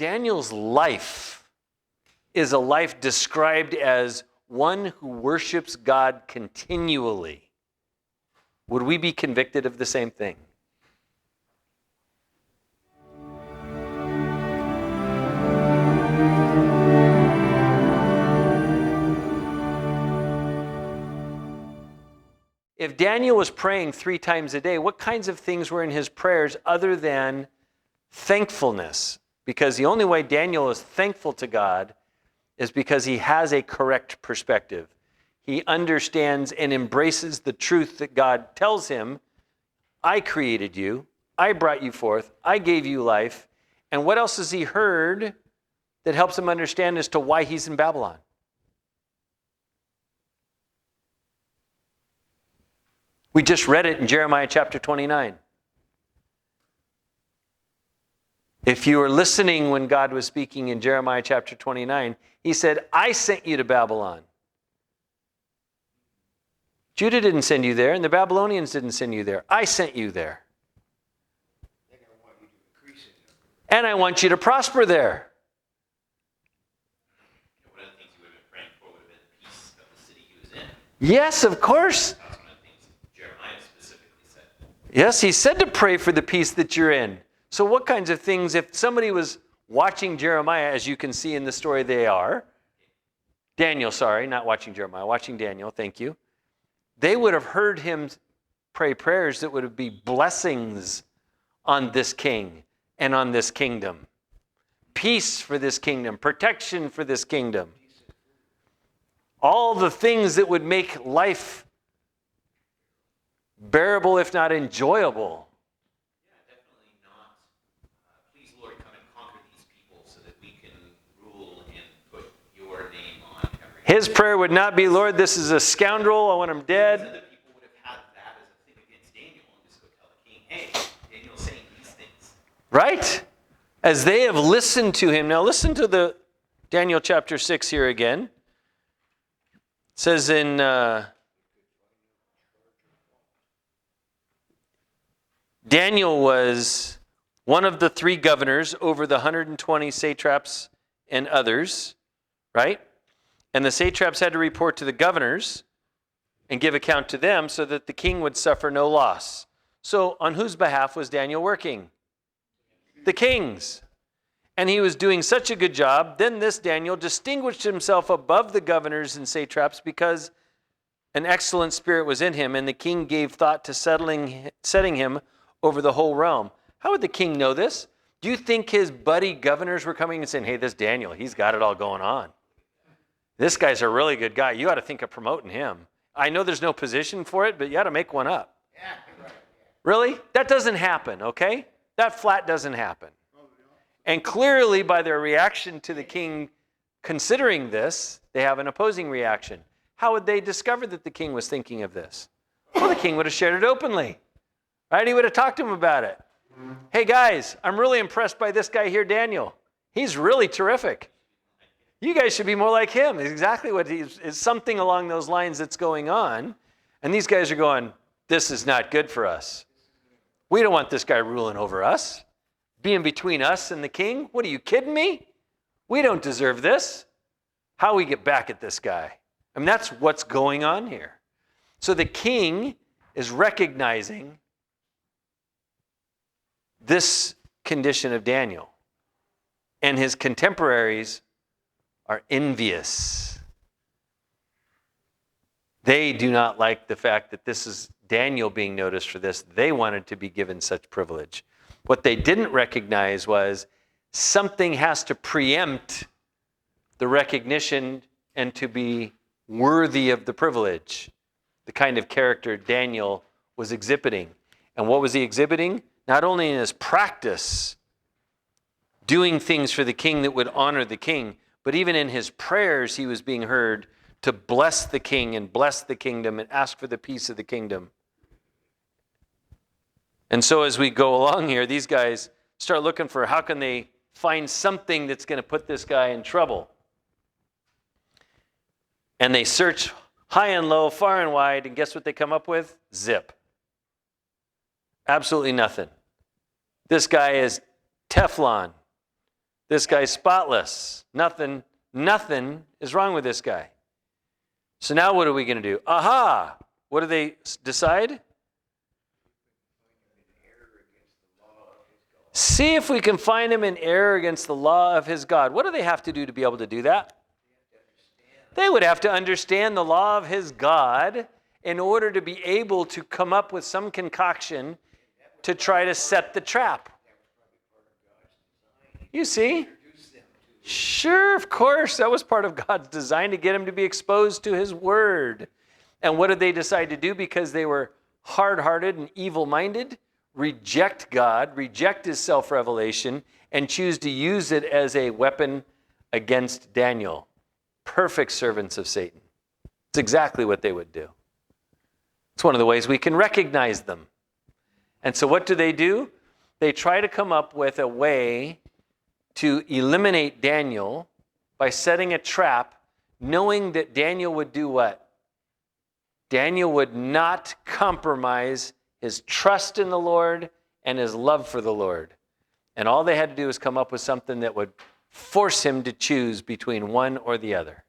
Daniel's life is a life described as one who worships God continually. Would we be convicted of the same thing? If Daniel was praying 3 times a day, what kinds of things were in his prayers other than thankfulness? Because the only way Daniel is thankful to God is because he has a correct perspective. He understands and embraces the truth that God tells him. I created you. I brought you forth. I gave you life. And what else has he heard that helps him understand as to why he's in Babylon? We just read it in Jeremiah chapter 29. If you were listening when God was speaking in Jeremiah chapter 29, he said, I sent you to Babylon. Judah didn't send you there, and the Babylonians didn't send you there. I sent you there. And I want you to prosper there. One of the things he would have been praying for would have been the peace of the city he was in. Yes, of course. That's one of the things Jeremiah specifically said. Yes, he said to pray for the peace that you're in. So what kinds of things, if somebody was watching Jeremiah, as you can see in the story they are, Daniel, sorry, not watching Jeremiah, watching Daniel, thank you. They would have heard him pray prayers that would be blessings on this king and on this kingdom. Peace for this kingdom, protection for this kingdom. All the things that would make life bearable, if not enjoyable. Yeah, definitely not. Please, Lord, come and conquer these people so that we can rule and put your name on everything. His prayer would not be, Lord, this is a scoundrel, I want him dead. So that people would have had that as a thing against Daniel and just go tell the king, hey, Daniel's saying these things. Right? As they have listened to him. Now listen to the Daniel chapter 6 here again. It says in Daniel was one of the 3 governors over the 120 satraps and others, right? And the satraps had to report to the governors and give account to them so that the king would suffer no loss. So on whose behalf was Daniel working? The king's. And he was doing such a good job. Then this Daniel distinguished himself above the governors and satraps because an excellent spirit was in him, and the king gave thought to setting him over the whole realm. How would the king know this? Do you think his buddy governors were coming and saying, hey, this Daniel, he's got it all going on. This guy's a really good guy. You ought to think of promoting him. I know there's no position for it, but you ought to make one up. Really? That doesn't happen, okay? That flat doesn't happen. And clearly, by their reaction to the king considering this, they have an opposing reaction. How would they discover that the king was thinking of this? Well, the king would have shared it openly. Right? He would have talked to him about it. Hey, guys, I'm really impressed by this guy here, Daniel. He's really terrific. You guys should be more like him. It's exactly what is something along those lines that's going on. And these guys are going, this is not good for us. We don't want this guy ruling over us. Being between us and the king? What, are you kidding me? We don't deserve this. How we get back at this guy? I mean, that's what's going on here. So the king is recognizing this condition of Daniel. And his contemporaries are envious. They do not like the fact that this is Daniel being noticed for this. They wanted to be given such privilege. What they didn't recognize was something has to preempt the recognition and to be worthy of the privilege, the kind of character Daniel was exhibiting. And what was he exhibiting? Not only in his practice, doing things for the king that would honor the king, but even in his prayers, he was being heard to bless the king and bless the kingdom and ask for the peace of the kingdom. And so as we go along here, these guys start looking for how can they find something that's going to put this guy in trouble. And they search high and low, far and wide, and guess what they come up with? Zip. Absolutely nothing. This guy is Teflon. This guy's spotless. Nothing is wrong with this guy. So now what are we going to do? Aha! What do they decide? See if we can find him in error against the law of his God. What do they have to do to be able to do that? They would have to understand the law of his God in order to be able to come up with some concoction to try to set the trap. You see? Sure, of course. That was part of God's design, to get him to be exposed to his word. And what did they decide to do? Because they were hard-hearted and evil-minded? Reject God, reject his self-revelation, and choose to use it as a weapon against Daniel. Perfect servants of Satan. It's exactly what they would do. It's one of the ways we can recognize them. And so what do? They try to come up with a way to eliminate Daniel by setting a trap, knowing that Daniel would do what? Daniel would not compromise his trust in the Lord and his love for the Lord. And all they had to do was come up with something that would force him to choose between one or the other.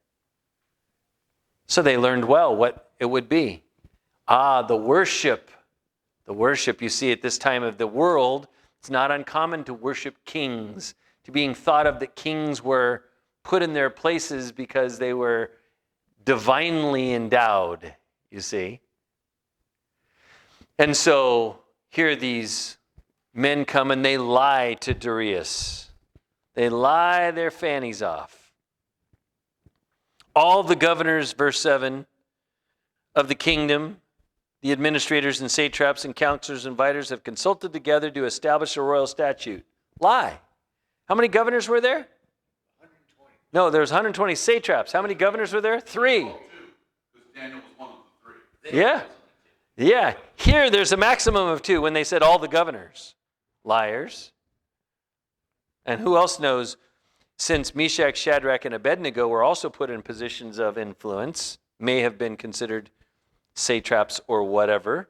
So they learned well what it would be. The worship you see at this time of the world, it's not uncommon to worship kings, to being thought of that kings were put in their places because they were divinely endowed, you see. And so here these men come and they lie to Darius. They lie their fannies off. All the governors, verse 7, of the kingdom, the administrators and satraps and counselors and vitors have consulted together to establish a royal statute. Lie. How many governors were there? 120. No, there was 120 satraps. How many governors were there? 3. 2, because Daniel was one of the 3. Yeah. Yeah. Here there's a maximum of 2 when they said all the governors. Liars. And who else knows, since Meshach, Shadrach, and Abednego were also put in positions of influence, may have been considered satraps or whatever,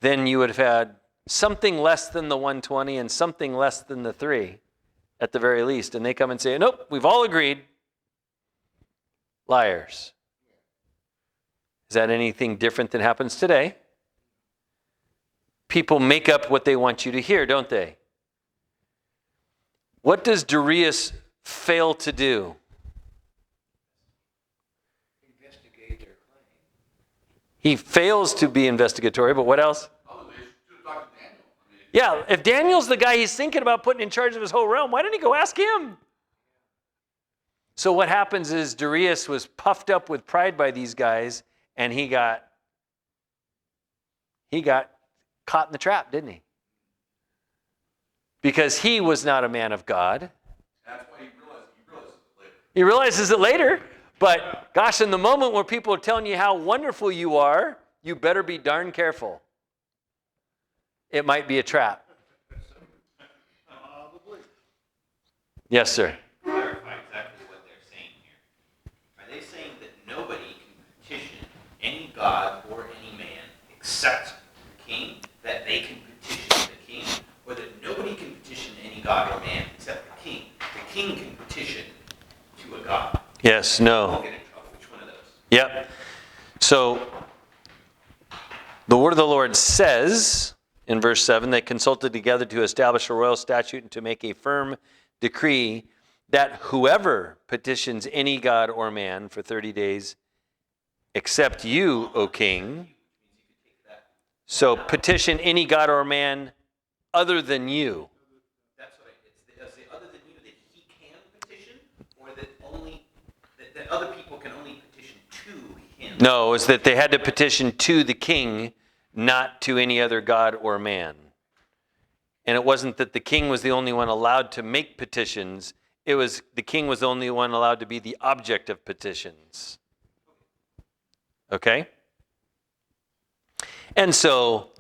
then you would have had something less than the 120 and something less than the 3 at the very least. And they come and say, nope, we've all agreed. Liars. Is that anything different than happens today? People make up what they want you to hear, don't they? What does Darius fail to do? Investigate their claim. He fails to be investigatory, but what else? Oh, they should have talked to Daniel. Yeah, if Daniel's the guy he's thinking about putting in charge of his whole realm, why didn't he go ask him? So what happens is Darius was puffed up with pride by these guys, and he got caught in the trap, didn't he? Because he was not a man of God. That's why he realizes it later. He realizes it later, but gosh, in the moment where people are telling you how wonderful you are, you better be darn careful. It might be a trap. Probably. Yes, sir. Clarify exactly what they're saying here. Are they saying that nobody can petition any god or any man except the king, that they can petition the king, or that nobody can petition any god or man except the king? The king can petition to a god. Yes, Won't no. get in trouble. Which one of those? Yep. So the word of the Lord says in verse 7, they consulted together to establish a royal statute and to make a firm decree that whoever petitions any god or man for 30 days, except you, O king, so petition any god or man other than you. That's what it's the other than you that he can petition, or that only that other people can only petition to him. No, it's that they had to petition to the king, not to any other god or man. And it wasn't that the king was the only one allowed to make petitions. It was the king was the only one allowed to be the object of petitions. Okay? And so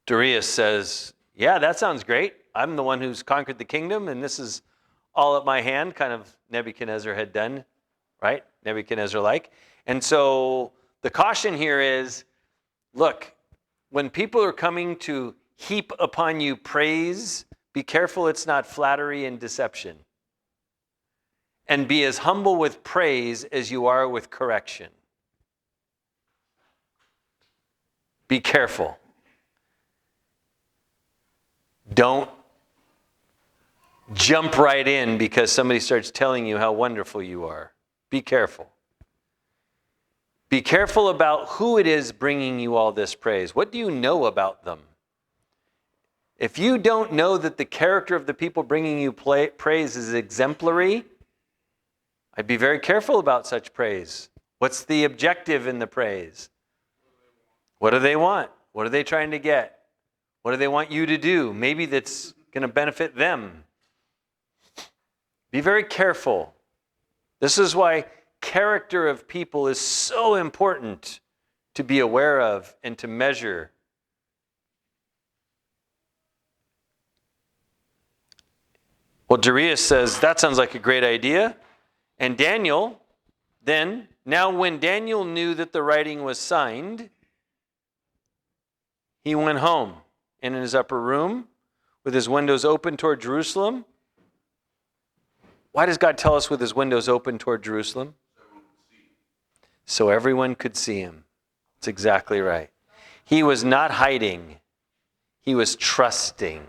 Darius says, yeah, that sounds great. I'm the one who's conquered the kingdom, and this is all at my hand, kind of Nebuchadnezzar had done, right? Nebuchadnezzar-like. And so the caution here is, look, when people are coming to heap upon you praise Be careful it's not flattery and deception. And be as humble with praise as you are with correction. Be careful. Don't jump right in because somebody starts telling you how wonderful you are. Be careful. Be careful about who it is bringing you all this praise. What do you know about them? If you don't know that the character of the people bringing you praise is exemplary, I'd be very careful about such praise. What's the objective in the praise? What do they want? What are they trying to get? What do they want you to do? Maybe that's going to benefit them. Be very careful. This is why character of people is so important to be aware of and to measure. Well, Darius says, that sounds like a great idea. And Daniel, then, now when Daniel knew that the writing was signed, he went home and in his upper room with his windows open toward Jerusalem. Why does God tell us with his windows open toward Jerusalem? So everyone could see him. That's exactly right. He was not hiding. He was trusting.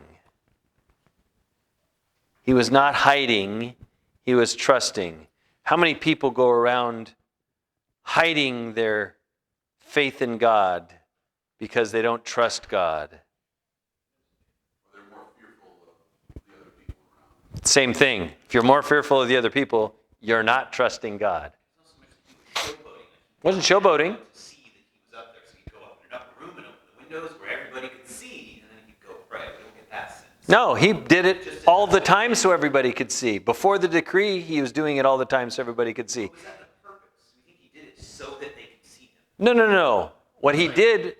He was not hiding. He was trusting. How many people go around hiding their faith in God because they don't trust God? They're more fearful of the other people around. Same thing. If you're more fearful of the other people, you're not trusting God. Wasn't showboating. To see that he was up there, so he'd go up in an upper room and open the windows where everybody could see, and then he'd go pray. We don't get that sense. No, he did it all the time so everybody could see. Before the decree, he was doing it all the time so everybody could see. Was that the purpose? You think he did it so that they could see him? No. What he did,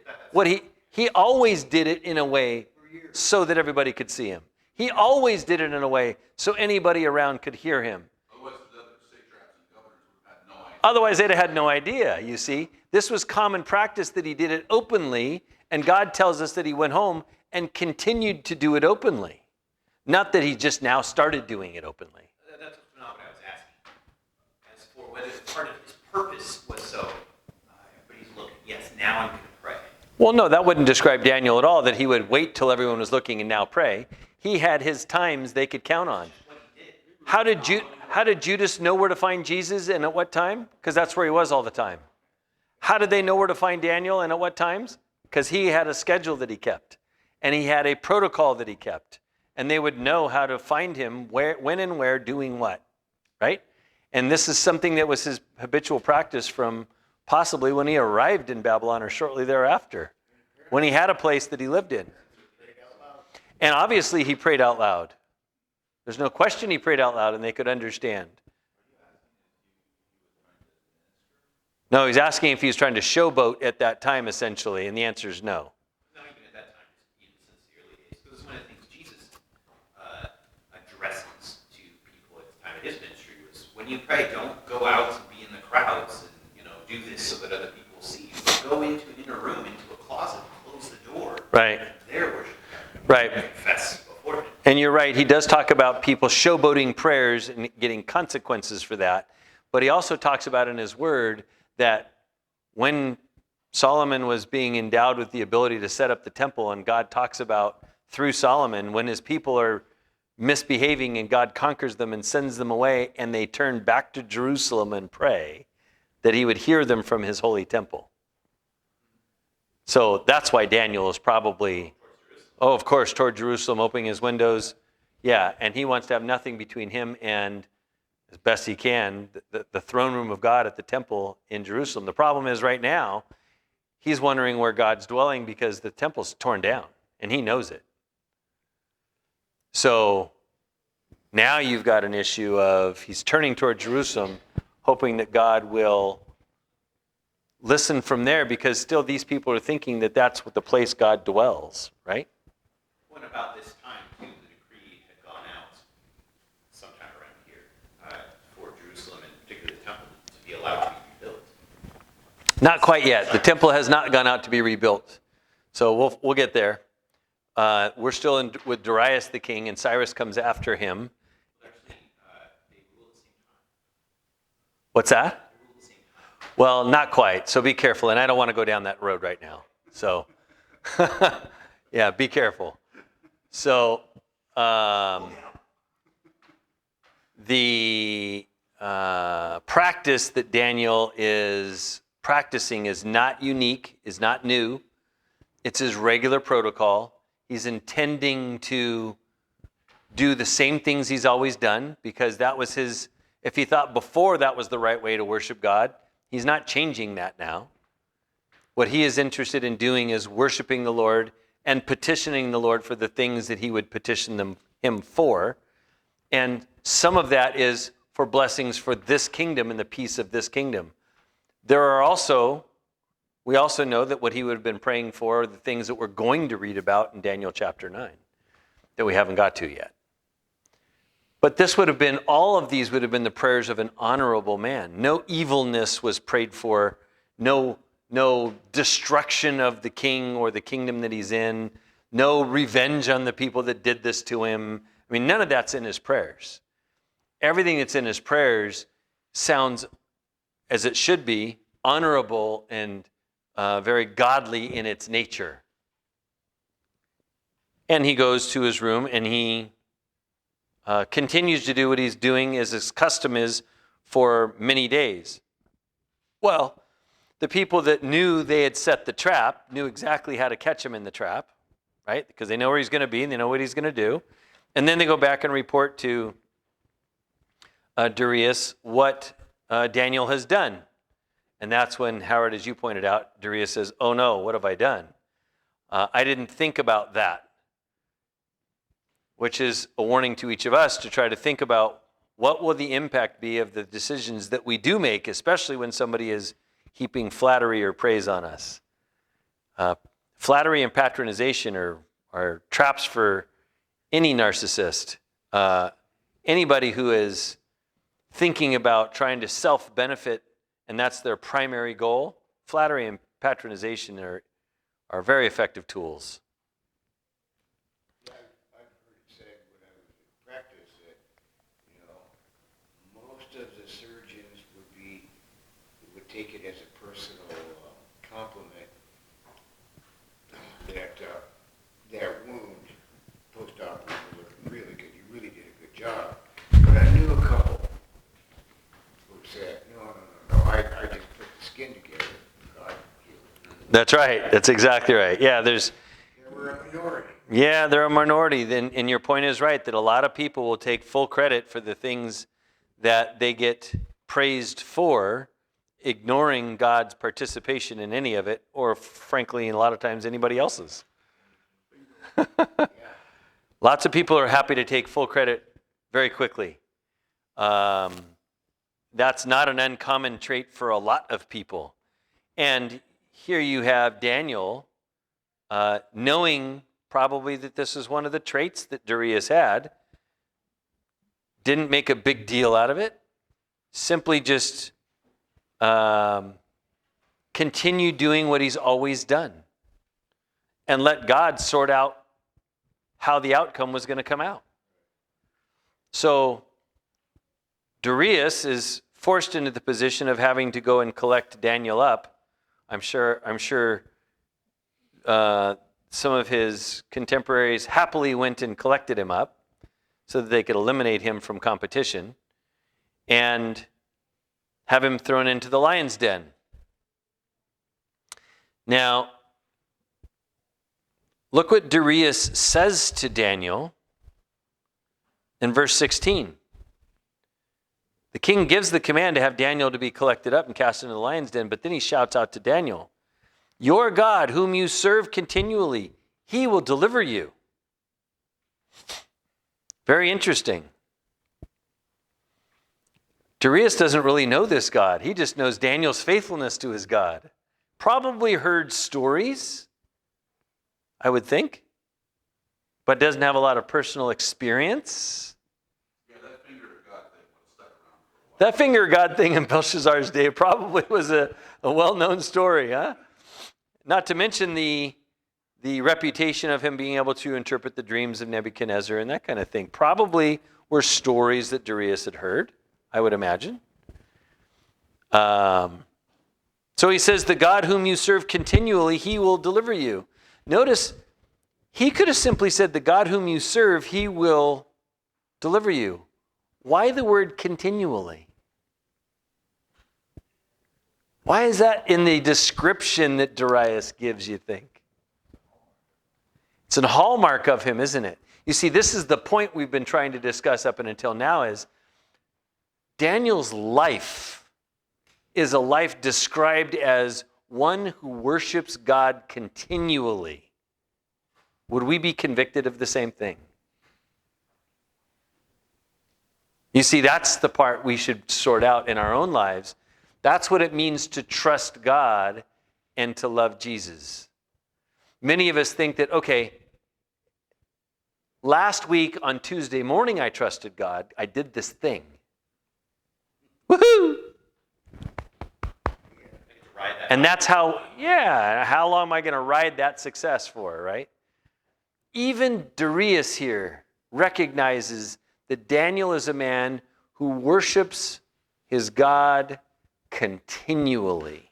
he always did it in a way so that everybody could see him. He always did it in a way so anybody around could hear him. Otherwise, the other satraps and governors would have had no idea. Otherwise, they'd have had no idea, you see. This was common practice that he did it openly, and God tells us that he went home and continued to do it openly. Not that he just now started doing it openly. That's not what I was asking. As for whether part of his purpose was so, everybody's looking, yes, now I'm going to pray. Well, no, that wouldn't describe Daniel at all, that he would wait till everyone was looking and now pray. He had his times they could count on. How did Judas know where to find Jesus and at what time? Because that's where he was all the time. How did they know where to find Daniel and at what times? Because he had a schedule that he kept. And he had a protocol that he kept. And they would know how to find him when and where doing what. Right? And this is something that was his habitual practice from possibly when he arrived in Babylon or shortly thereafter. When he had a place that he lived in. And obviously he prayed out loud. There's no question he prayed out loud and they could understand. No, he's asking if he was trying to showboat at that time, essentially, and the answer is no. Not even at that time, even since the early days. This is one of the things Jesus addresses to people at the time of his ministry was, when you pray, don't go out and be in the crowds and do this so that other people will see you. Go into an inner room, into a closet, close the door. Right. And there worship God. Right. Confess before him. And you're right, he does talk about people showboating prayers and getting consequences for that. But he also talks about in his word that when Solomon was being endowed with the ability to set up the temple, and God talks about through Solomon, when his people are misbehaving and God conquers them and sends them away and they turn back to Jerusalem and pray, that he would hear them from his holy temple. So that's why Daniel is probably, of course, toward Jerusalem, opening his windows. Yeah, and he wants to have nothing between him and, as best he can, the throne room of God at the temple in Jerusalem. The problem is right now, he's wondering where God's dwelling because the temple's torn down, and he knows it. So now you've got an issue of he's turning toward Jerusalem, hoping that God will listen from there, because still these people are thinking that that's what the place God dwells, right? When about this time, too, the decree had gone out sometime around here for Jerusalem, and particularly the temple, to be allowed to be rebuilt. Not quite yet. The temple has not gone out to be rebuilt. So we'll get there. We're still with Darius the king, and Cyrus comes after him. Actually, they rule at the same time. What's that? They rule at the same time. Well, not quite. So be careful, and I don't want to go down that road right now. So, yeah, be careful. So, the practice that Daniel is practicing is not unique, is not new. It's his regular protocol. He's intending to do the same things he's always done because that was his, if he thought before that was the right way to worship God, he's not changing that now. What he is interested in doing is worshiping the Lord and petitioning the Lord for the things that he would petition him for. And some of that is for blessings for this kingdom and the peace of this kingdom. We also know that what he would have been praying for are the things that we're going to read about in Daniel chapter 9 that we haven't got to yet. But all of these would have been the prayers of an honorable man. No evilness was prayed for, no destruction of the king or the kingdom that he's in, no revenge on the people that did this to him. I mean, none of that's in his prayers. Everything that's in his prayers sounds, as it should be, honorable and very godly in its nature. And he goes to his room and he continues to do what he's doing as his custom is for many days. Well, the people that knew they had set the trap knew exactly how to catch him in the trap, right? Because they know where he's going to be and they know what he's going to do. And then they go back and report to Darius what Daniel has done. And that's when, Howard, as you pointed out, Darius says, oh no, what have I done? I didn't think about that. Which is a warning to each of us to try to think about what will the impact be of the decisions that we do make, especially when somebody is heaping flattery or praise on us. Flattery and patronization are traps for any narcissist. Anybody who is thinking about trying to self-benefit and that's their primary goal, flattery and patronization are very effective tools. Yeah, I've heard it said when I was in practice that, most of the surgeons would take it as a personal compliment that wound post-op was looking really good. You really did a good job. But I knew a couple who said, no, I just put the skin together. God healed it. That's right. That's exactly right. Yeah, They were a minority. Yeah, they're a minority. And your point is right, that a lot of people will take full credit for the things that they get praised for, ignoring God's participation in any of it, or frankly, a lot of times anybody else's. Lots of people are happy to take full credit very quickly. That's not an uncommon trait for a lot of people. And here you have Daniel knowing probably that this is one of the traits that Darius had, didn't make a big deal out of it, simply just continue doing what he's always done and let God sort out how the outcome was going to come out. So Darius is forced into the position of having to go and collect Daniel up. I'm sure some of his contemporaries happily went and collected him up so that they could eliminate him from competition and have him thrown into the lion's den. Now, look what Darius says to Daniel in verse 16. The king gives the command to have Daniel to be collected up and cast into the lion's den, but then he shouts out to Daniel, "Your God, whom you serve continually, he will deliver you." Very interesting. Darius doesn't really know this God. He just knows Daniel's faithfulness to his God. Probably heard stories, I would think, but doesn't have a lot of personal experience. Yeah, that finger of God thing was stuck around for a while. That finger of God thing in Belshazzar's day probably was a well-known story, huh? Not to mention the the reputation of him being able to interpret the dreams of Nebuchadnezzar and that kind of thing probably were stories that Darius had heard, I would imagine. So he says, the God whom you serve continually, he will deliver you. Notice, he could have simply said, the God whom you serve, he will deliver you. Why the word continually? Why is that in the description that Darius gives, you think? It's a hallmark of him, isn't it? You see, this is the point we've been trying to discuss up until now is Daniel's life is a life described as one who worships God continually. Would we be convicted of the same thing? You see, that's the part we should sort out in our own lives. That's what it means to trust God and to love Jesus. Many of us think that, okay, last week on Tuesday morning I trusted God. I did this thing. Woohoo! And that's how long am I going to ride that success for, right? Even Darius here recognizes that Daniel is a man who worships his God continually.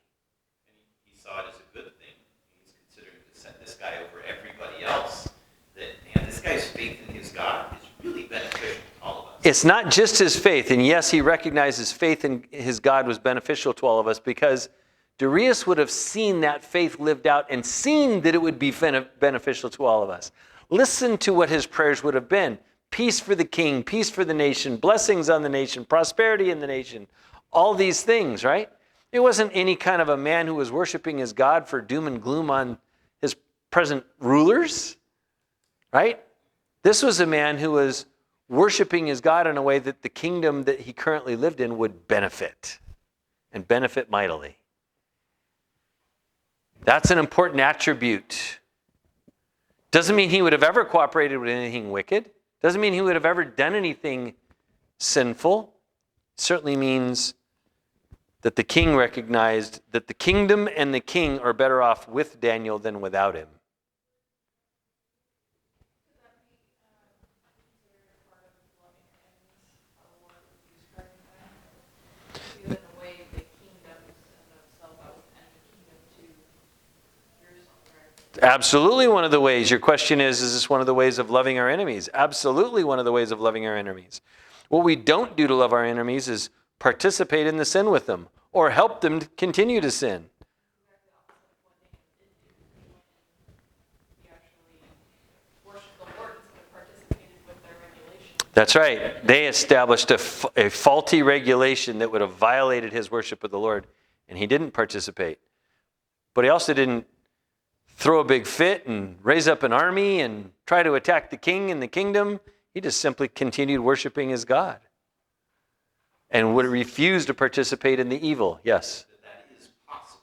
And he saw it as a good thing. He's considering to set this guy over everybody else. That, man, this guy's faith in his God is really beneficial to all of us. It's not just his faith, and yes, he recognizes faith in his God was beneficial to all of us because Darius would have seen that faith lived out and seen that it would be beneficial to all of us. Listen to what his prayers would have been. Peace for the king, peace for the nation, blessings on the nation, prosperity in the nation. All these things, right? It wasn't any kind of a man who was worshiping his God for doom and gloom on his present rulers, right? This was a man who was worshiping his God in a way that the kingdom that he currently lived in would benefit, and benefit mightily. That's an important attribute. Doesn't mean he would have ever cooperated with anything wicked. Doesn't mean he would have ever done anything sinful. It certainly means that the king recognized that the kingdom and the king are better off with Daniel than without him. Absolutely one of the ways. Your question is this one of the ways of loving our enemies? Absolutely one of the ways of loving our enemies. What we don't do to love our enemies is participate in the sin with them or help them to continue to sin. That's right. They established a faulty regulation that would have violated his worship of the Lord, and he didn't participate. But he also didn't throw a big fit and raise up an army and try to attack the king and the kingdom. He just simply continued worshiping his God and would refuse to participate in the evil. Yes? That is possible.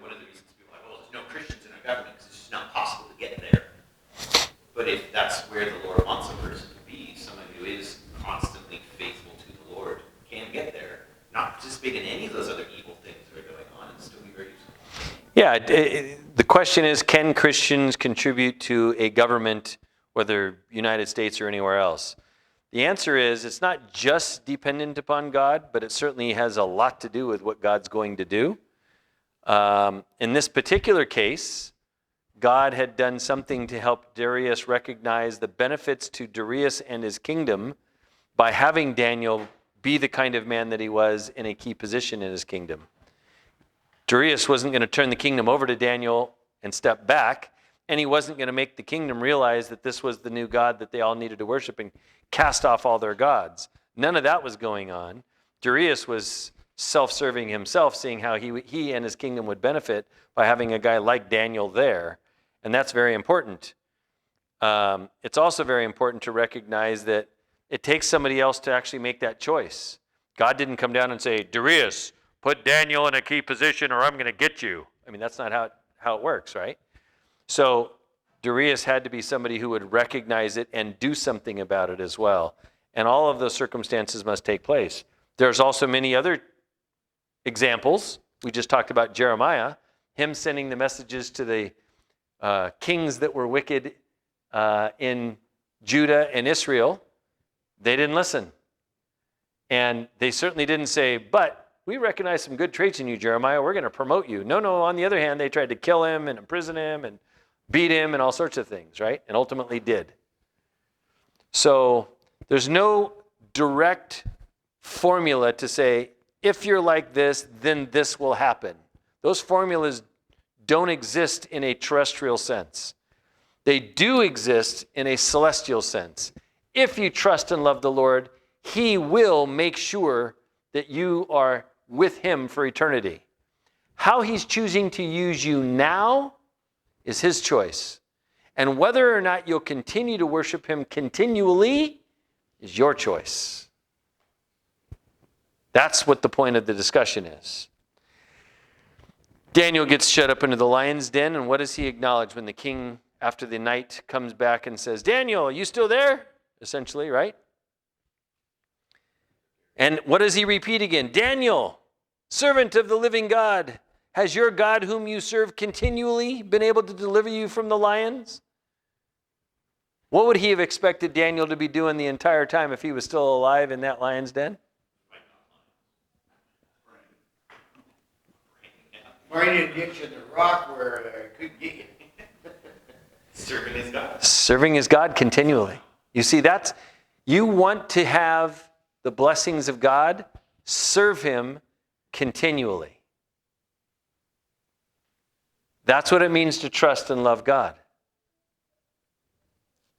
One of the reasons people are like, well, there's no Christians in our government because it's just not possible to get there. But if that's where the Lord wants a person to be, someone who is constantly faithful to the Lord can get there, not participate in any of those other evil things that are going on and still be very useful. Yeah, the question is, can Christians contribute to a government, whether United States or anywhere else? The answer is, it's not just dependent upon God, but it certainly has a lot to do with what God's going to do. In this particular case, God had done something to help Darius recognize the benefits to Darius and his kingdom by having Daniel be the kind of man that he was in a key position in his kingdom. Darius wasn't going to turn the kingdom over to Daniel and step back, and he wasn't going to make the kingdom realize that this was the new God that they all needed to worship and cast off all their gods. None of that was going on. Darius was self-serving himself, seeing how he and his kingdom would benefit by having a guy like Daniel there, and that's very important. It's also very important to recognize that it takes somebody else to actually make that choice. God didn't come down and say, Darius, put Daniel in a key position or I'm going to get you. I mean, that's not how it works, right? So Darius had to be somebody who would recognize it and do something about it as well. And all of those circumstances must take place. There's also many other examples. We just talked about Jeremiah, him sending the messages to the kings that were wicked in Judah and Israel, they didn't listen. And they certainly didn't say, but we recognize some good traits in you, Jeremiah. We're going to promote you. No. On the other hand, they tried to kill him and imprison him and beat him and all sorts of things, right? And ultimately did. So there's no direct formula to say, if you're like this, then this will happen. Those formulas don't exist in a terrestrial sense. They do exist in a celestial sense. If you trust and love the Lord, He will make sure that you are with Him for eternity. How He's choosing to use you now is His choice. And whether or not you'll continue to worship Him continually is your choice. That's what the point of the discussion is. Daniel gets shut up into the lion's den, and what does he acknowledge when the king, after the night, comes back and says, Daniel, are you still there? Essentially, right? And what does he repeat again? Daniel, servant of the living God, has your God whom you serve continually been able to deliver you from the lions? What would he have expected Daniel to be doing the entire time if he was still alive in that lion's den? Finding a ditch in the rock where I could get you. Serving his God. Serving his God continually. You see, you want to have the blessings of God, serve Him continually. That's what it means to trust and love God.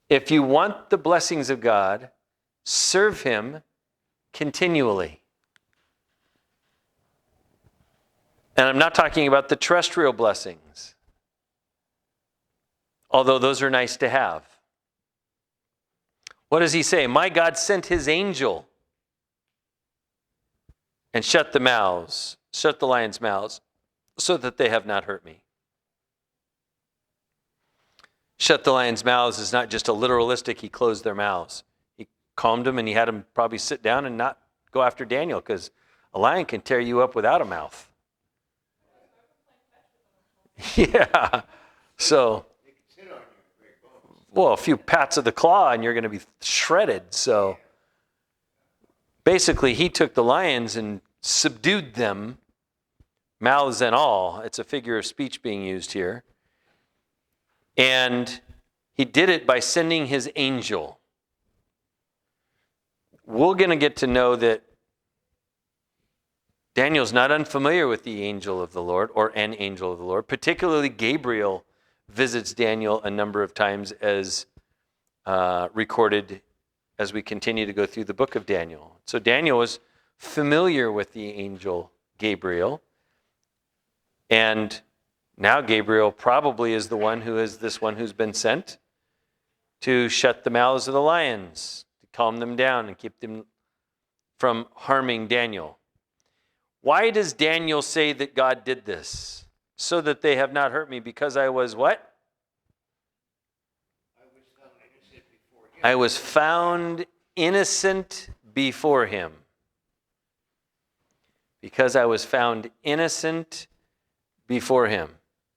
If you want the blessings of God, serve Him continually. And I'm not talking about the terrestrial blessings, although those are nice to have. What does he say? My God sent His angel and shut the lions' mouths, so that they have not hurt me. Shut the lions' mouths is not just a literalistic, He closed their mouths. He calmed them and He had them probably sit down and not go after Daniel, because a lion can tear you up without a mouth. Yeah. So, well, a few pats of the claw and you're going to be shredded. So, basically, He took the lions and subdued them, mouths and all. It's a figure of speech being used here. And He did it by sending His angel. We're going to get to know that Daniel's not unfamiliar with the angel of the Lord, or an angel of the Lord. Particularly Gabriel visits Daniel a number of times, as recorded as we continue to go through the book of Daniel. So Daniel was familiar with the angel Gabriel. And now Gabriel probably is the one who's been sent to shut the mouths of the lions, to calm them down and keep them from harming Daniel. Why does Daniel say that God did this? So that they have not hurt me, because I was what? I was found innocent before Him. Because I was found innocent before Him.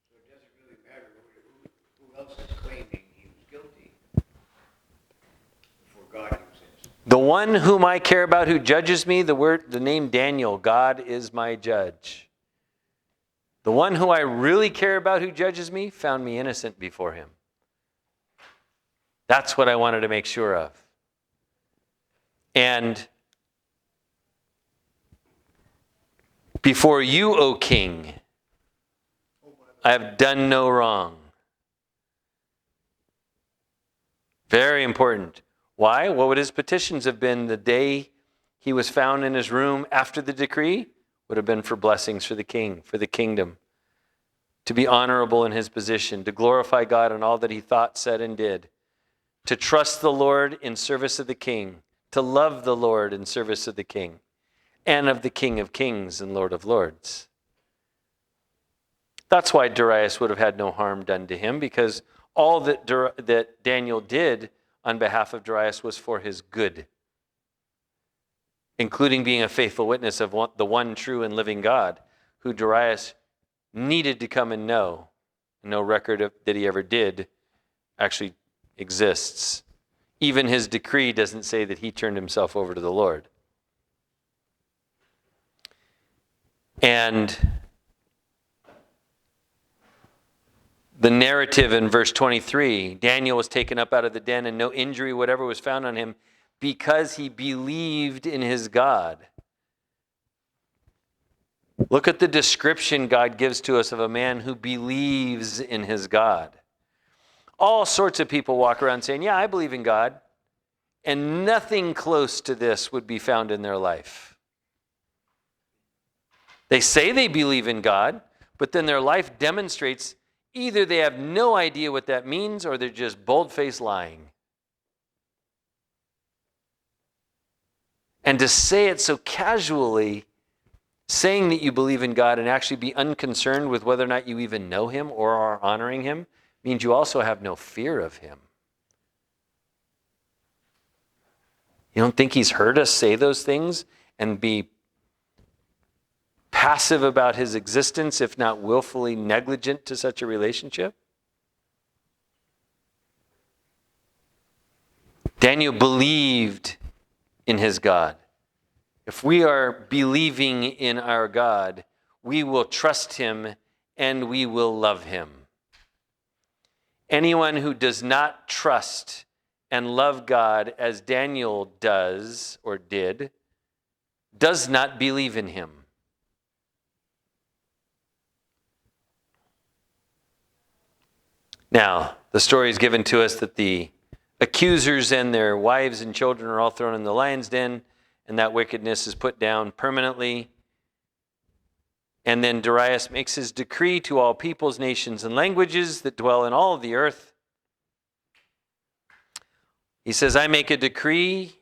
So it doesn't really matter who else is claiming he was guilty. Before God, he was innocent. The one whom I care about, who judges me, the name Daniel, God is my judge. The one who I really care about, who judges me, found me innocent before Him. That's what I wanted to make sure of. And before you, O King, I have done no wrong. Very important. Why? What would his petitions have been the day he was found in his room after the decree? Would have been for blessings for the king, for the kingdom, to be honorable in his position, to glorify God in all that he thought, said, and did, to trust the Lord in service of the king, to love the Lord in service of the king, and of the King of Kings and Lord of Lords. That's why Darius would have had no harm done to him, because all that Daniel did on behalf of Darius was for his good, including being a faithful witness of the one true and living God, who Darius needed to come and know no record that he ever did actually exists. Even his decree doesn't say that he turned himself over to the Lord. And the narrative in verse 23, Daniel was taken up out of the den and no injury whatever was found on him because he believed in his God. Look at the description God gives to us of a man who believes in his God. All sorts of people walk around saying, yeah, I believe in God. And nothing close to this would be found in their life. They say they believe in God, but then their life demonstrates either they have no idea what that means or they're just bold-faced lying. And to say it so casually, saying that you believe in God and actually be unconcerned with whether or not you even know him or are honoring him, means you also have no fear of him. You don't think he's heard us say those things and be passive about his existence, if not willfully negligent to such a relationship? Daniel believed in his God. If we are believing in our God, we will trust him and we will love him. Anyone who does not trust and love God as Daniel does or did, does not believe in him. Now, the story is given to us that the accusers and their wives and children are all thrown in the lion's den, and that wickedness is put down permanently. And then Darius makes his decree to all peoples, nations, and languages that dwell in all of the earth. He says, I make a decree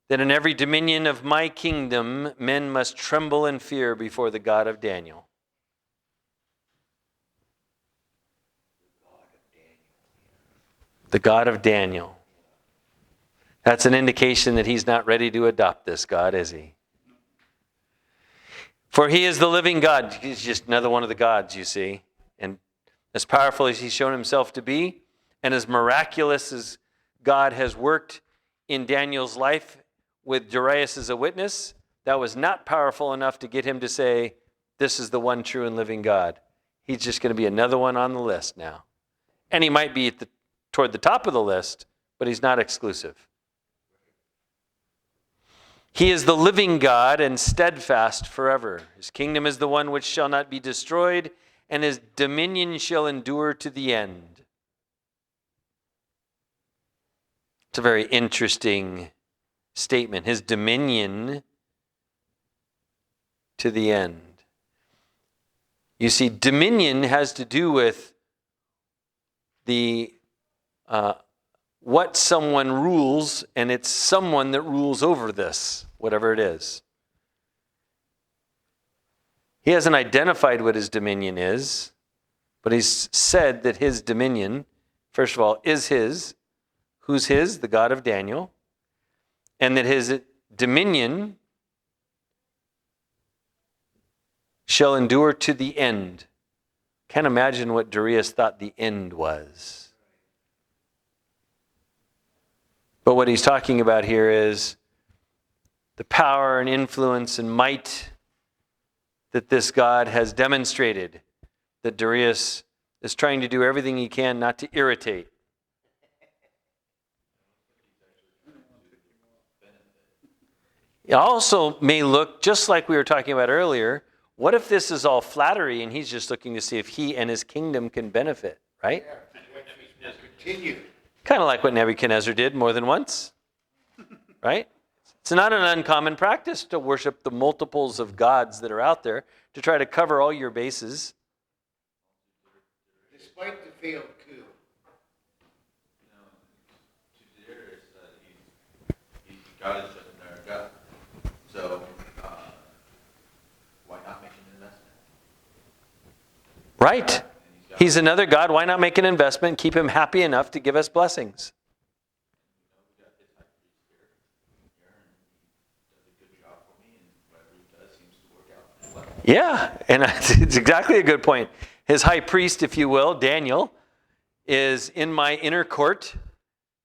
that in every dominion of my kingdom, men must tremble in fear before the God of Daniel. The God of Daniel. That's an indication that he's not ready to adopt this God, is he? For he is the living God. He's just another one of the gods, you see. And as powerful as he's shown himself to be, and as miraculous as God has worked in Daniel's life with Darius as a witness, that was not powerful enough to get him to say, this is the one true and living God. He's just going to be another one on the list now. And he might be toward the top of the list, but he's not exclusive. He is the living God and steadfast forever. His kingdom is the one which shall not be destroyed, and his dominion shall endure to the end. It's a very interesting statement. His dominion to the end. You see, dominion has to do with the what someone rules, and it's someone that rules over this, whatever it is. He hasn't identified what his dominion is, but he's said that his dominion, first of all, is his. Who's his? The God of Daniel. And that his dominion shall endure to the end. Can't imagine what Darius thought the end was. But what he's talking about here is the power and influence and might that this God has demonstrated, that Darius is trying to do everything he can not to irritate. It also may look just like we were talking about earlier. What if this is all flattery and he's just looking to see if he and his kingdom can benefit, right? Yeah, continue. Kind of like what Nebuchadnezzar did more than once, right? It's not an uncommon practice to worship the multiples of gods that are out there, to try to cover all your bases. Despite the failed coup. God is just another God. So, why not make an investment? Right. He's another God. Why not make an investment and keep him happy enough to give us blessings? We got his high priest here, and he does a good job for me, and whatever he does seems to work out well. Yeah, and it's exactly a good point. His high priest, if you will, Daniel, is in my inner court.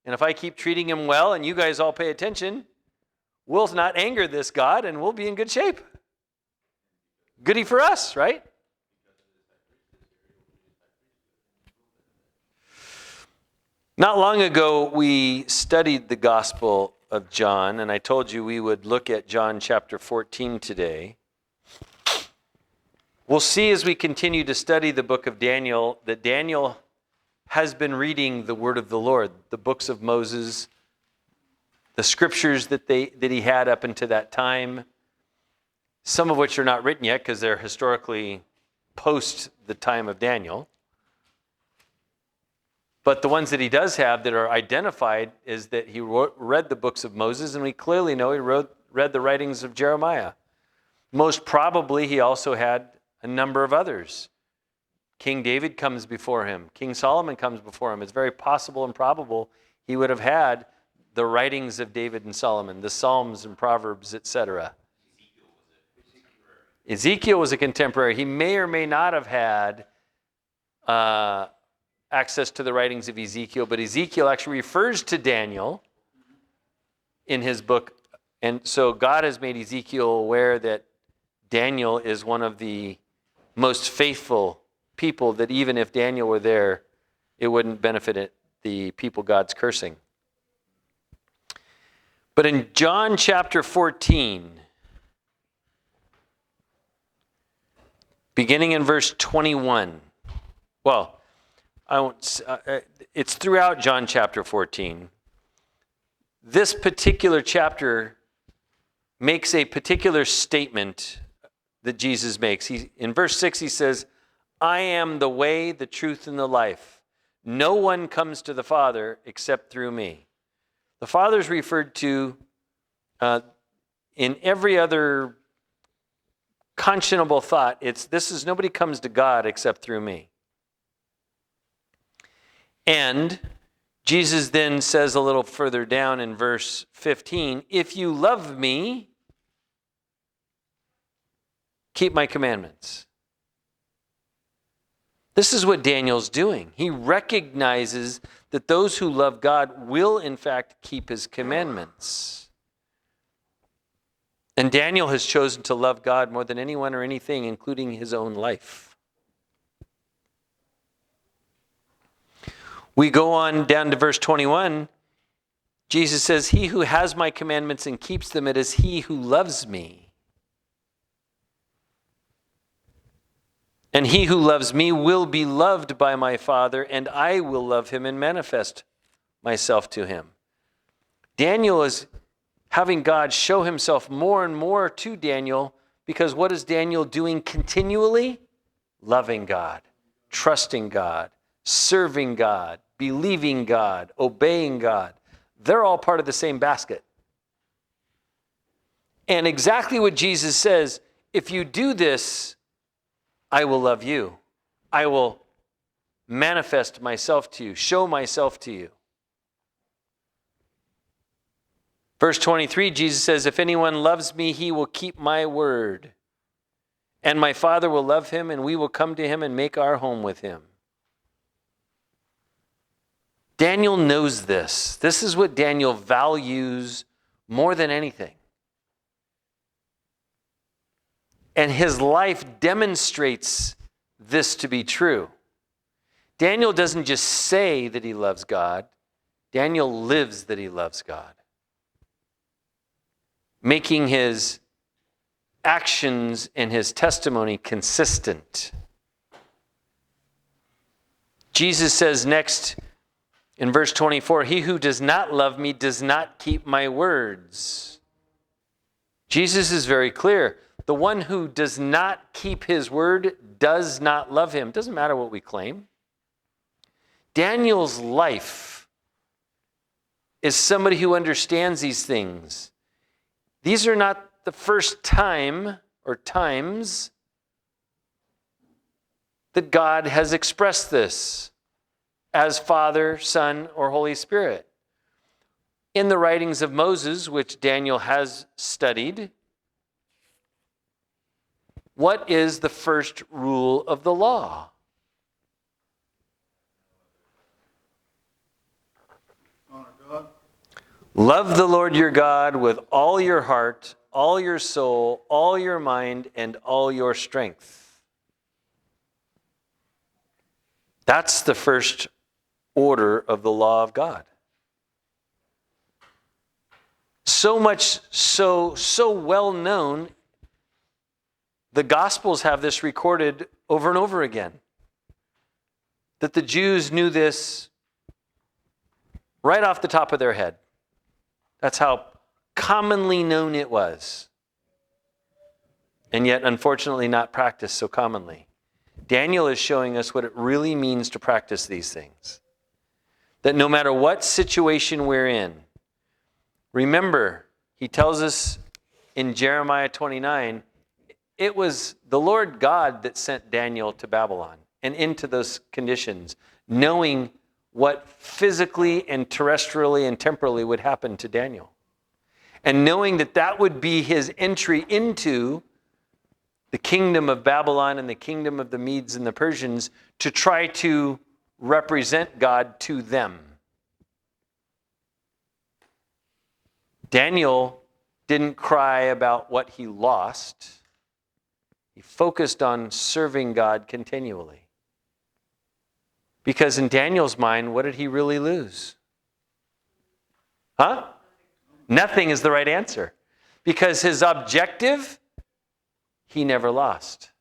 And if I keep treating him well and you guys all pay attention, we'll not anger this God and we'll be in good shape. Goody for us, right? Not long ago, we studied the Gospel of John, and I told you we would look at John chapter 14 today. We'll see as we continue to study the book of Daniel that Daniel has been reading the word of the Lord, the books of Moses, the scriptures that he had up until that time, some of which are not written yet because they're historically post the time of Daniel. But the ones that he does have that are identified is that he read the books of Moses, and we clearly know he read the writings of Jeremiah. Most probably he also had a number of others. King David comes before him. King Solomon comes before him. It's very possible and probable he would have had the writings of David and Solomon, the Psalms and Proverbs, etc. Ezekiel was a contemporary. He may or may not have had access to the writings of Ezekiel, but Ezekiel actually refers to Daniel in his book. And so God has made Ezekiel aware that Daniel is one of the most faithful people, that even if Daniel were there, it wouldn't benefit the people God's cursing. But in John chapter 14, beginning in verse 21, well, it's throughout John chapter 14. This particular chapter makes a particular statement that Jesus makes. In verse 6, he says, I am the way, the truth, and the life. No one comes to the Father except through me. The Father is referred to in every other conscionable thought. Nobody comes to God except through me. And Jesus then says a little further down in verse 15, if you love me, keep my commandments. This is what Daniel's doing. He recognizes that those who love God will, in fact, keep his commandments. And Daniel has chosen to love God more than anyone or anything, including his own life. We go on down to verse 21. Jesus says, he who has my commandments and keeps them, it is he who loves me. And he who loves me will be loved by my Father, and I will love him and manifest myself to him. Daniel is having God show himself more and more to Daniel, because what is Daniel doing continually? Loving God, trusting God, serving God, believing God, obeying God. They're all part of the same basket. And exactly what Jesus says, if you do this, I will love you. I will manifest myself to you, show myself to you. Verse 23, Jesus says, if anyone loves me, he will keep my word. And my Father will love him, and we will come to him and make our home with him. Daniel knows this. This is what Daniel values more than anything. And his life demonstrates this to be true. Daniel doesn't just say that he loves God. Daniel lives that he loves God, making his actions and his testimony consistent. Jesus says next in verse 24, he who does not love me does not keep my words. Jesus is very clear. The one who does not keep his word does not love him. Doesn't matter what we claim. Daniel's life is somebody who understands these things. These are not the first time or times that God has expressed this as Father, Son, or Holy Spirit. In the writings of Moses, which Daniel has studied, what is the first rule of the law? Love the Lord your God with all your heart, all your soul, all your mind, and all your strength. That's the first order of the law of God. So much so well known, the Gospels have this recorded over and over again. That the Jews knew this right off the top of their head. That's how commonly known it was. And yet, unfortunately, not practiced so commonly. Daniel is showing us what it really means to practice these things. That no matter what situation we're in, remember, he tells us in Jeremiah 29, it was the Lord God that sent Daniel to Babylon and into those conditions, knowing what physically and terrestrially and temporally would happen to Daniel. And knowing that that would be his entry into the kingdom of Babylon and the kingdom of the Medes and the Persians to try to represent God to them. Daniel didn't cry about what he lost. He focused on serving God continually. Because in Daniel's mind, what did he really lose? Huh? Nothing is the right answer. Because his objective, he never lost.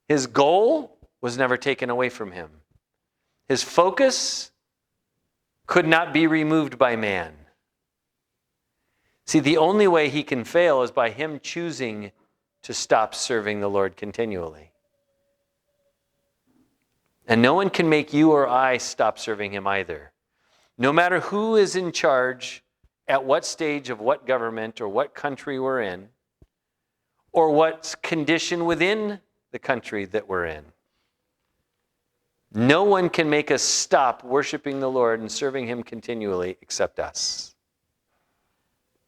His goal was never taken away from him. His focus could not be removed by man. See, the only way he can fail is by him choosing to stop serving the Lord continually. And no one can make you or I stop serving him either. No matter who is in charge, at what stage of what government or what country we're in, or what condition within the country that we're in. No one can make us stop worshiping the Lord and serving him continually except us.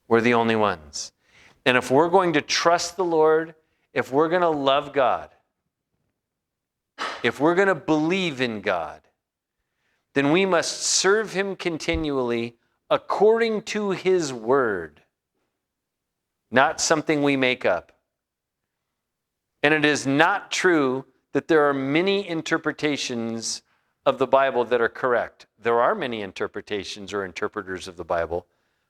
We're the only ones. And if we're going to trust the Lord, if we're going to love God, if we're going to believe in God, then we must serve him continually according to his word, not something we make up. And it is not true that there are many interpretations of the Bible that are correct. There are many interpretations or interpreters of the Bible.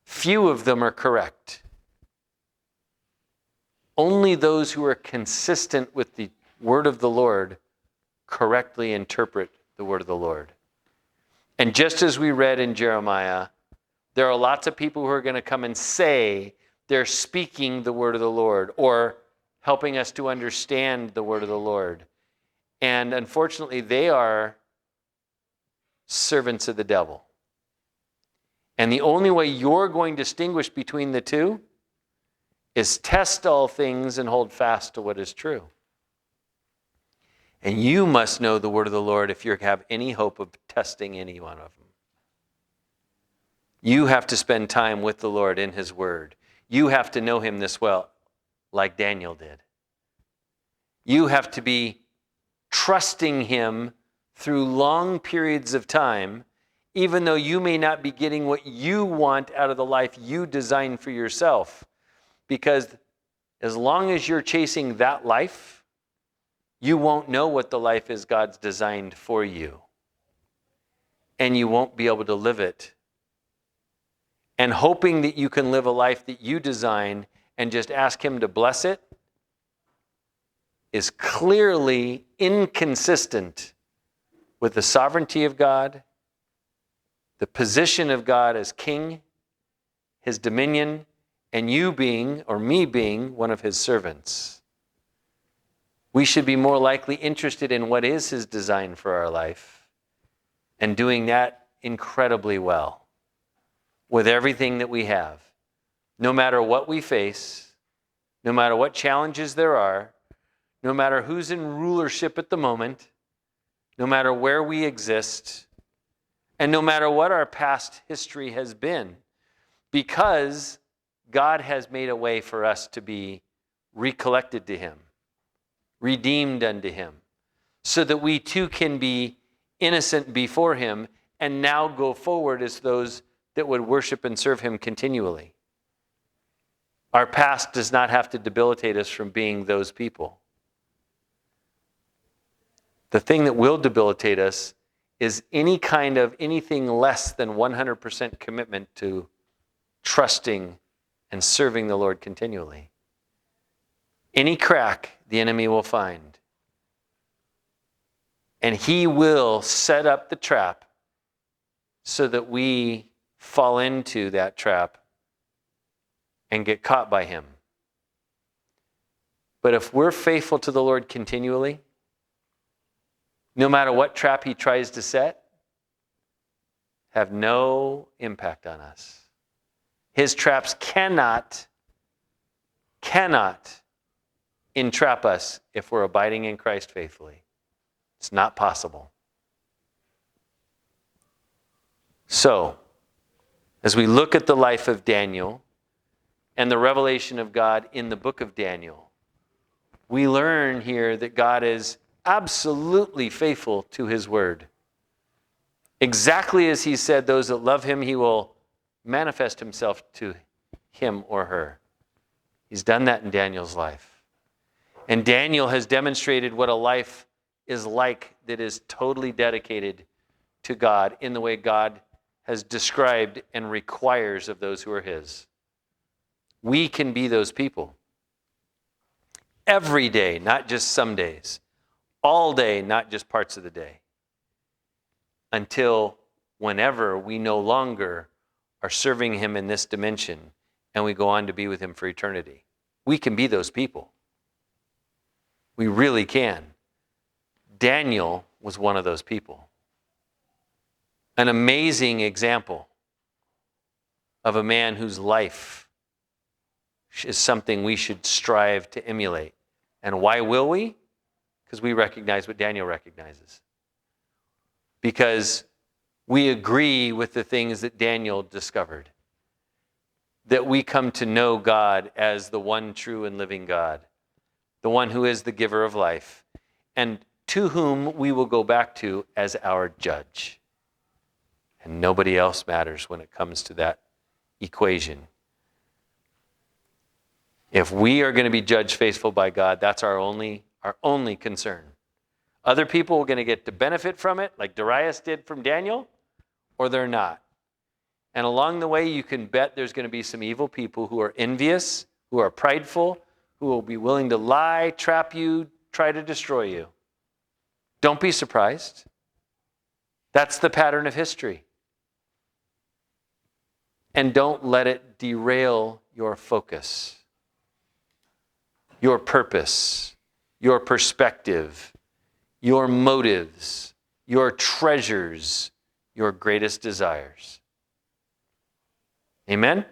Few of them are correct. Only those who are consistent with the word of the Lord correctly interpret the word of the Lord. And just as we read in Jeremiah, there are lots of people who are going to come and say they're speaking the word of the Lord or helping us to understand the word of the Lord. And unfortunately, they are servants of the devil. And the only way you're going to distinguish between the two is test all things and hold fast to what is true. And you must know the word of the Lord if you have any hope of testing any one of them. You have to spend time with the Lord in his word. You have to know him this well, like Daniel did. You have to be trusting him through long periods of time, even though you may not be getting what you want out of the life you designed for yourself. Because as long as you're chasing that life, you won't know what the life is God's designed for you. And you won't be able to live it. And hoping that you can live a life that you design and just ask him to bless it is clearly inconsistent with the sovereignty of God, the position of God as king, his dominion, and you being, or me being, one of his servants. We should be more likely interested in what is his design for our life and doing that incredibly well with everything that we have. No matter what we face, no matter what challenges there are, no matter who's in rulership at the moment, no matter where we exist, and no matter what our past history has been, because God has made a way for us to be recollected to him, redeemed unto him, so that we too can be innocent before him and now go forward as those that would worship and serve him continually. Our past does not have to debilitate us from being those people. The thing that will debilitate us is anything less than 100% commitment to trusting and serving the Lord continually. Any crack the enemy will find. And he will set up the trap so that we fall into that trap and get caught by him. But if we're faithful to the Lord continually, no matter what trap he tries to set, have no impact on us. His traps cannot entrap us if we're abiding in Christ faithfully. It's not possible. So, as we look at the life of Daniel and the revelation of God in the book of Daniel, we learn here that God is absolutely faithful to his word. Exactly as he said, those that love him, he will manifest himself to him or her. He's done that in Daniel's life. And Daniel has demonstrated what a life is like that is totally dedicated to God in the way God has described and requires of those who are his. We can be those people. Every day, not just some days. All day, not just parts of the day. Until whenever we no longer are serving him in this dimension and we go on to be with him for eternity. We can be those people. We really can. Daniel was one of those people. An amazing example of a man whose life is something we should strive to emulate. And why will we? Because we recognize what Daniel recognizes. Because we agree with the things that Daniel discovered. That we come to know God as the one true and living God. The one who is the giver of life. And to whom we will go back to as our judge. And nobody else matters when it comes to that equation. If we are going to be judged faithful by God, that's our only concern. Other people are going to get to benefit from it, like Darius did from Daniel, or they're not. And along the way, you can bet there's going to be some evil people who are envious, who are prideful, who will be willing to lie, trap you, try to destroy you. Don't be surprised. That's the pattern of history. And don't let it derail your focus, your purpose, your perspective, your motives, your treasures, your greatest desires. Amen?